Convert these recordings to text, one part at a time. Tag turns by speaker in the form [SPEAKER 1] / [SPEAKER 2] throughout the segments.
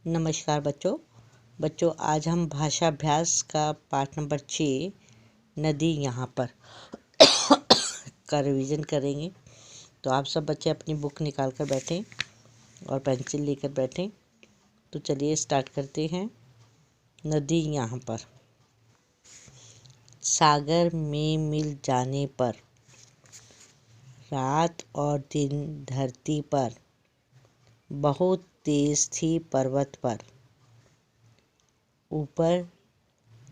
[SPEAKER 1] नमस्कार बच्चों आज हम भाषा अभ्यास का पाठ नंबर 6 नदी यहाँ पर का रिवीजन करेंगे। तो आप सब बच्चे अपनी बुक निकाल कर बैठें और पेंसिल लेकर बैठें। तो चलिए स्टार्ट करते हैं। नदी यहाँ पर। सागर में मिल जाने पर, रात और दिन धरती पर, बहुत तेज थी पर्वत पर। ऊपर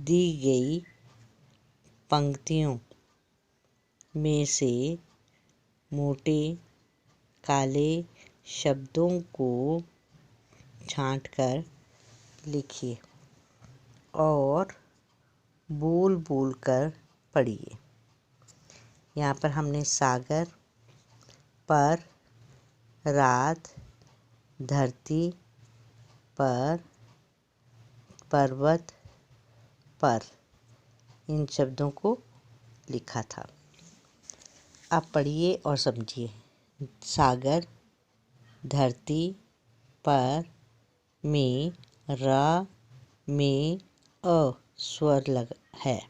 [SPEAKER 1] दी गई पंक्तियों में से मोटे काले शब्दों को छांटकर लिखिए और बोल बोल कर पढ़िए। यहाँ पर हमने सागर पर, रात, धरती पर, पर्वत पर इन शब्दों को लिखा था। अब पढ़िए और समझिए। सागर, धरती पर में र में अ स्वर लग है।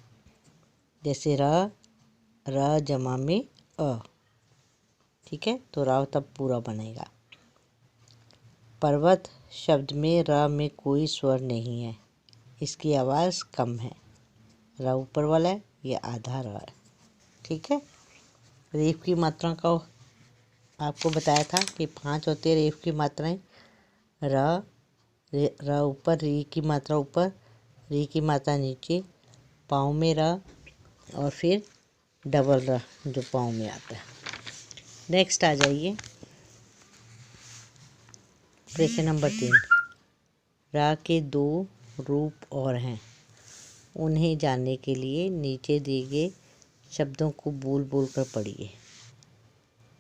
[SPEAKER 1] जैसे र जमा में अ, ठीक है, तो र तब पूरा बनेगा। पर्वत शब्द में र में कोई स्वर नहीं है, इसकी आवाज़ कम है। र ऊपर वाला है, ये आधा र है, ठीक है। रेफ की मात्रा का आपको बताया था कि 5 होती है रेफ की मात्राएं। र ऊपर, री की मात्रा ऊपर, री की मात्रा नीचे, पाँव में र और फिर डबल र जो पाँव में आता है। नेक्स्ट आ जाइए प्रश्न नंबर 3। रा के 2 रूप और हैं, उन्हें जानने के लिए नीचे दिए गए शब्दों को बोल बोल कर पढ़िए।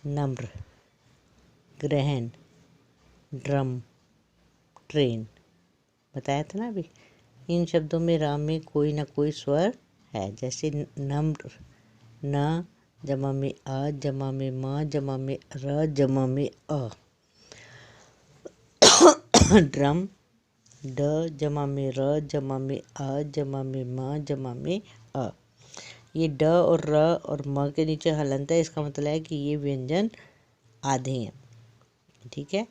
[SPEAKER 1] नम्र, ग्रहण, ड्रम, ट्रेन। बताया था ना अभी। इन शब्दों में रा में कोई ना कोई स्वर है। जैसे नम्र, न जमा में अ जमा में म जमा में र जमा में अ। ड्रम, ड जमा में र जमा में अ जमा में म जमा में अ। ये ड और र और म के नीचे हलंत है, इसका मतलब है कि ये व्यंजन आधे हैं, ठीक है।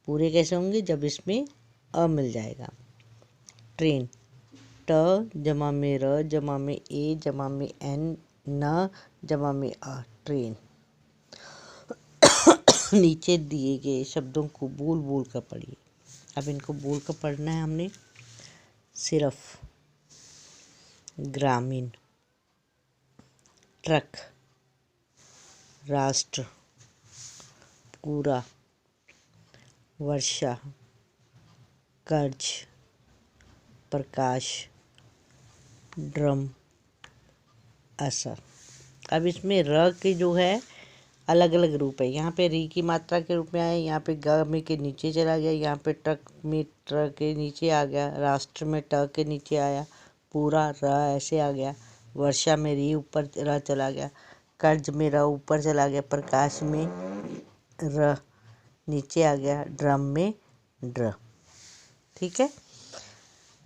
[SPEAKER 1] पूरे कैसे होंगे? जब इसमें अ मिल जाएगा। ट्रेन, ट जमा में र जमा में ए जमा में एन न जमा में अ, ट्रेन। नीचे दिए गए शब्दों को बोल बोल कर पढ़िए। अब इनको बोल कर पढ़ना है हमने। सिर्फ, ग्रामीण, ट्रक, राष्ट्र, पूरा, वर्षा, कर्ज, प्रकाश, ड्रम, असर। अब इसमें र के जो है अलग अलग रूप है। यहाँ पे री की मात्रा के रूप में आया, यहाँ पे ग में के नीचे चला गया, यहाँ पे ट्रक में ट्र के नीचे आ गया, राष्ट्र में ट के नीचे आया, पूरा र ऐसे आ गया, वर्षा में री ऊपर र चला गया, कर्ज में र ऊपर चला गया, प्रकाश में र नीचे आ गया, ड्रम में ड्र, ठीक है।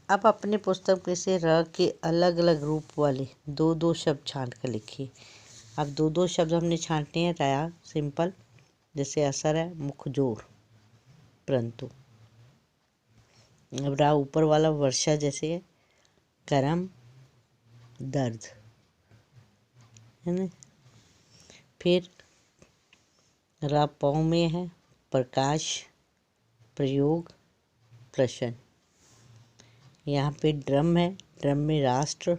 [SPEAKER 1] अब अपने पुस्तक में से र के अलग अलग रूप वाले 2-2 शब्द छांट कर लिखिए। अब 2-2 शब्द हमने छांटने हैं। रया सिंपल, जैसे असर है, मुख जोड़, परंतु। अब रा ऊपर वाला वर्षा जैसे है, करम, दर्द, है ना। फिर रा पाँव में है, प्रकाश, प्रयोग, प्रश्न। यहाँ पे ड्रम है, ड्रम में राष्ट्र,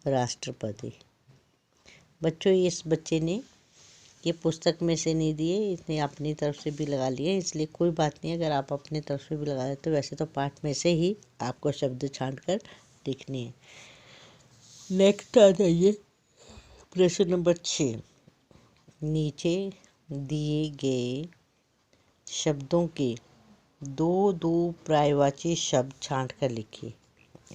[SPEAKER 1] राष्ट्रपति। बच्चों इस बच्चे ने ये पुस्तक में से नहीं दिए, इसने अपनी तरफ से भी लगा लिए, इसलिए कोई बात नहीं। अगर आप अपनी तरफ से भी लगा देते तो वैसे तो पाठ में से ही आपको शब्द छांट कर लिखने हैं। नेक्स्ट आ जाइए प्रश्न नंबर 6। नीचे दिए गए शब्दों के 2-2 पर्यायवाची शब्द छांट कर लिखिए।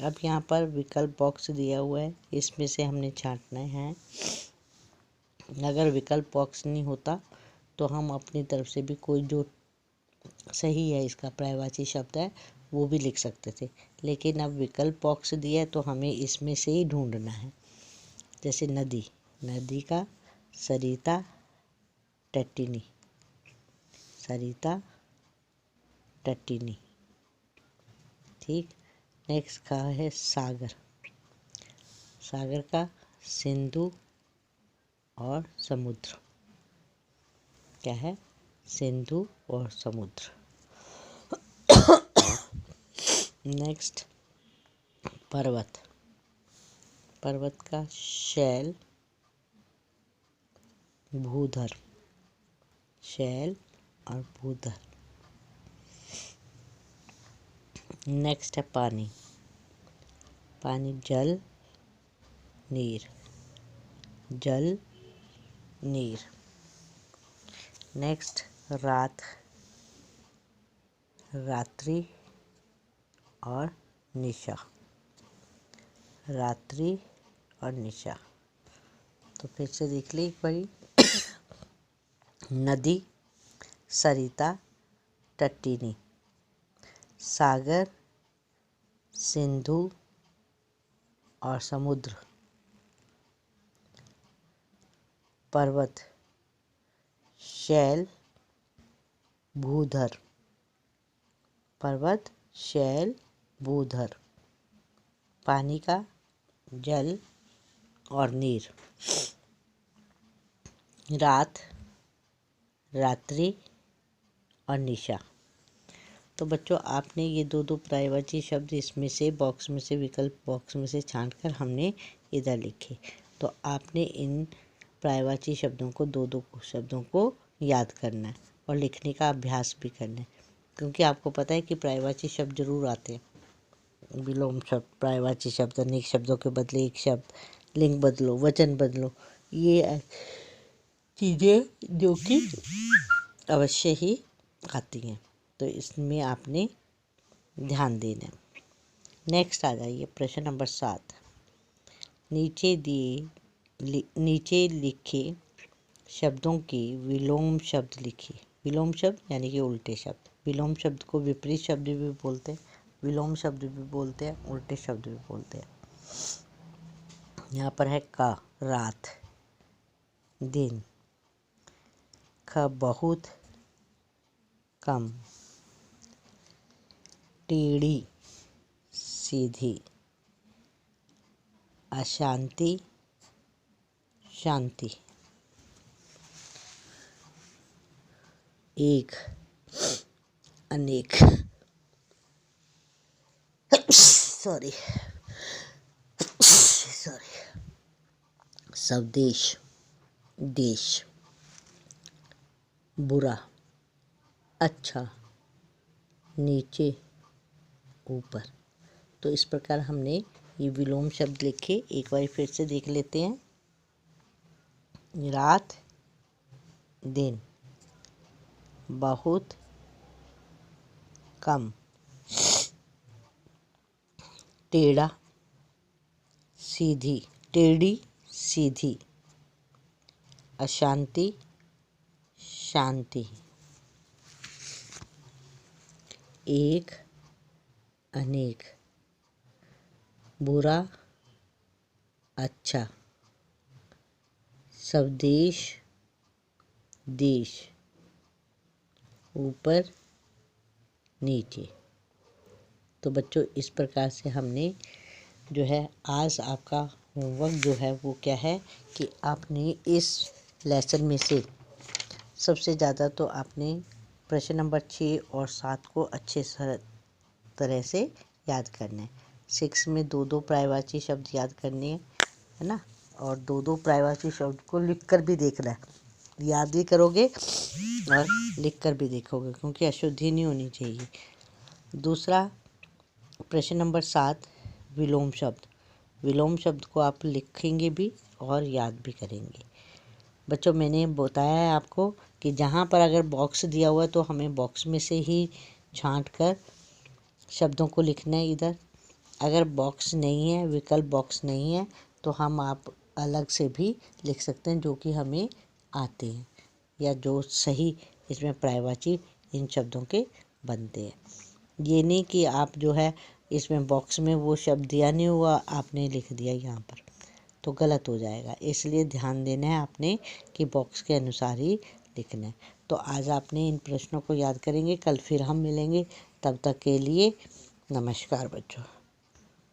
[SPEAKER 1] अब यहाँ पर विकल्प बॉक्स दिया हुआ है, इसमें से हमने छांटना है। अगर विकल्प बॉक्स नहीं होता तो हम अपनी तरफ से भी कोई जो सही है, इसका पर्यायवाची शब्द है, वो भी लिख सकते थे, लेकिन अब विकल्प बॉक्स दिया है तो हमें इसमें से ही ढूंढना है। जैसे नदी, नदी का सरिता टट्टिनी, सरिता टट्टिनी। ठीक। नेक्स्ट का है सागर, सागर का सिंधु और समुद्र। क्या है? सिंधु और समुद्र। नेक्स्ट पर्वत, पर्वत का शैल भूधर, शैल और भूधर। नेक्स्ट है पानी, पानी जल नीर, जल नीर। नेक्स्ट रात, रात्रि और निशा, रात्रि और निशा। तो फिर से देख ली एक बारी। नदी सरिता टट्टिनी, सागर सिंधु और समुद्र, पर्वत शैल भूधर, पर्वत शैल भूधर, पानी का जल और नीर, रात रात्रि और निशा। तो बच्चों आपने ये दो दो पर्यायवाची शब्द इसमें से बॉक्स में से, विकल्प बॉक्स में से छांटकर हमने इधर लिखे। तो आपने इन पर्यायवाची शब्दों को, दो दो शब्दों को याद करना है और लिखने का अभ्यास भी करना है, क्योंकि आपको पता है कि पर्यायवाची शब्द जरूर आते हैं। विलोम शब्द, पर्यायवाची शब्द, अनेक शब्दों के बदले एक शब्द, लिंग बदलो, वचन बदलो, ये चीज़ें जो कि अवश्य ही आती हैं। तो इसमें आपने ध्यान देना है। नेक्स्ट आ जाइए प्रश्न नंबर 7। नीचे लिखे शब्दों के विलोम शब्द लिखिए। विलोम शब्द यानी कि उल्टे शब्द। विलोम शब्द को विपरीत शब्द भी बोलते हैं, विलोम शब्द भी बोलते हैं, उल्टे शब्द भी बोलते हैं। यहाँ पर है का रात, दिन, ख बहुत कम, टेढ़ी सीधी, अशांति शांति, एक अनेक, सॉरी, स्वदेश देश, बुरा अच्छा, नीचे ऊपर। तो इस प्रकार हमने ये विलोम शब्द लिखे। एक बार फिर से देख लेते हैं। रात दिन, बहुत कम, टेढ़ा सीधी, टेढ़ी सीधी, अशांति शांति, एक अनेक, बुरा अच्छा, स्वदेश देश, ऊपर नीचे। तो बच्चों इस प्रकार से हमने जो है आज आपका होमवर्क जो है वो क्या है कि आपने इस लेसन में से सबसे ज़्यादा तो आपने प्रश्न नंबर 6 और 7 को अच्छे तरह से याद करना है। 6 में दो दो पर्यायवाची शब्द याद करने हैं, है ना, और दो दो पर्यायवाची शब्द को लिख कर भी देखना है। याद भी करोगे और लिख कर भी देखोगे, क्योंकि अशुद्धि नहीं होनी चाहिए। दूसरा प्रश्न नंबर 7 विलोम शब्द। विलोम शब्द को आप लिखेंगे भी और याद भी करेंगे। बच्चों मैंने बताया है आपको कि जहाँ पर अगर बॉक्स दिया हुआ है तो हमें बॉक्स में से ही छांट कर शब्दों को लिखना है इधर। अगर बॉक्स नहीं है, विकल्प बॉक्स नहीं है, तो हम आप अलग से भी लिख सकते हैं जो कि हमें आते हैं या जो सही इसमें पर्यायवाची इन शब्दों के बनते हैं। ये नहीं कि आप जो है इसमें बॉक्स में वो शब्द दिया नहीं हुआ, आपने लिख दिया यहाँ पर, तो गलत हो जाएगा। इसलिए ध्यान देना है आपने कि बॉक्स के अनुसार ही लिखना है। तो आज आपने इन प्रश्नों को याद करेंगे, कल फिर हम मिलेंगे। तब तक के लिए नमस्कार बच्चों।